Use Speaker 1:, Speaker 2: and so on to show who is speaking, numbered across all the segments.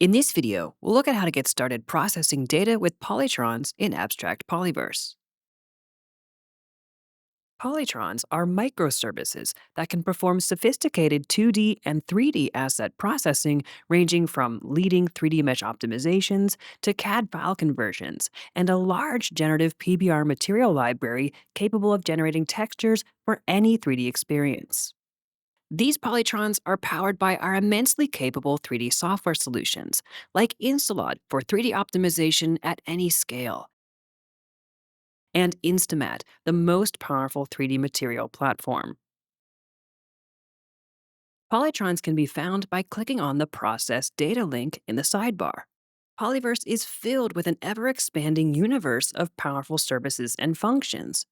Speaker 1: In this video, we'll look at how to get started processing data with Polytrons in Abstract Polyverse. Polytrons are microservices that can perform sophisticated 2D and 3D asset processing, ranging from leading 3D mesh optimizations to CAD file conversions, and a large generative PBR material library capable of generating textures for any 3D experience. These Polytrons are powered by our immensely capable 3D software solutions, like Instalod for 3D optimization at any scale, and Instamat, the most powerful 3D material platform. Polytrons can be found by clicking on the Process Data link in the sidebar. Polyverse is filled with an ever-expanding universe of powerful services and functions.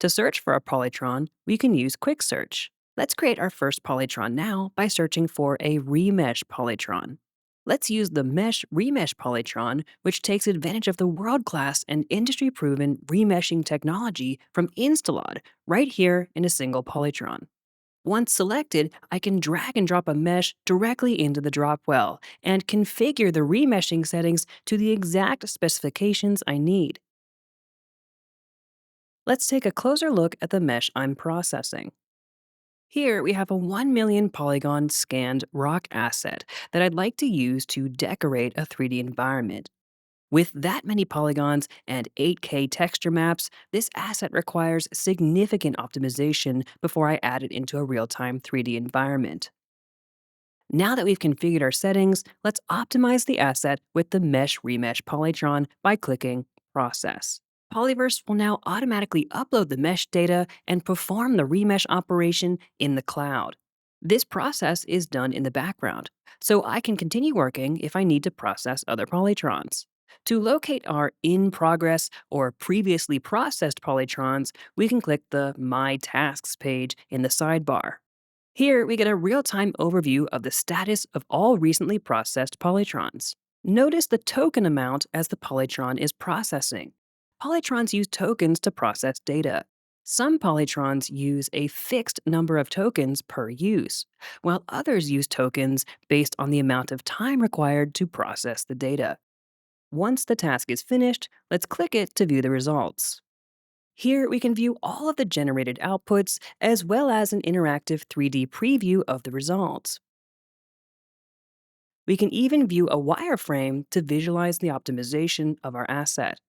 Speaker 1: To search for a Polytron, we can use Quick Search. Let's create our first Polytron now by searching for a remesh Polytron. Let's use the Mesh Remesh Polytron, which takes advantage of the world-class and industry-proven remeshing technology from Instalod right here in a single Polytron. Once selected, I can drag and drop a mesh directly into the drop well and configure the remeshing settings to the exact specifications I need. Let's take a closer look at the mesh I'm processing. Here we have a 1 million polygon scanned rock asset that I'd like to use to decorate a 3D environment. With that many polygons and 8K texture maps, this asset requires significant optimization before I add it into a real-time 3D environment. Now that we've configured our settings, let's optimize the asset with the Mesh Remesh Polytron by clicking Process. Polyverse will now automatically upload the mesh data and perform the remesh operation in the cloud. This process is done in the background, so I can continue working if I need to process other polytrons. To locate our in progress or previously processed polytrons, we can click the My Tasks page in the sidebar. Here, we get a real-time overview of the status of all recently processed polytrons. Notice the token amount as the polytron is processing. Polytrons use tokens to process data. Some polytrons use a fixed number of tokens per use, while others use tokens based on the amount of time required to process the data. Once the task is finished, let's click it to view the results. Here we can view all of the generated outputs as well as an interactive 3D preview of the results. We can even view a wireframe to visualize the optimization of our asset.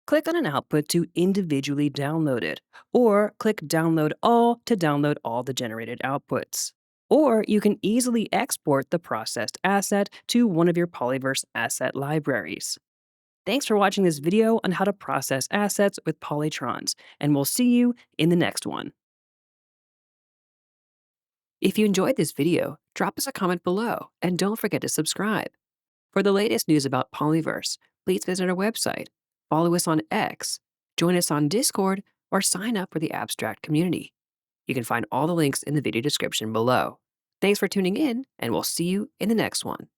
Speaker 1: Click on an output to individually download it, or click Download All to download all the generated outputs. Or you can easily export the processed asset to one of your Polyverse asset libraries. Thanks for watching this video on how to process assets with Polytrons, and we'll see you in the next one. If you enjoyed this video, drop us a comment below and don't forget to subscribe. For the latest news about Polyverse, please visit our website, follow us on X, join us on Discord, or sign up for the Abstract community. You can find all the links in the video description below. Thanks for tuning in, and we'll see you in the next one.